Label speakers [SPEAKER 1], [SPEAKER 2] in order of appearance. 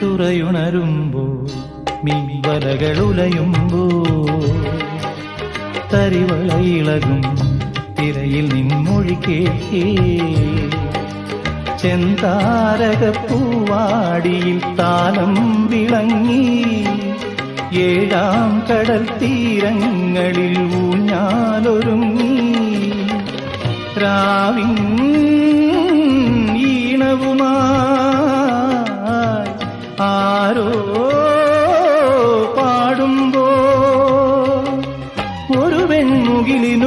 [SPEAKER 1] തുറയുണരുമ്പോൾ മീൻവലകളുലയുമ്പോൾ തരിവളയിളകും തിരയിൽ നിൻമൊഴി കേൾക്കേ ചെന്താരകപ്പൂവാടിയിൽ താലം വിളങ്ങി ഏഴാം കടൽ തീരങ്ങളിൽ ഊഞ്ഞാലൊരുങ്ങി രാവിൻ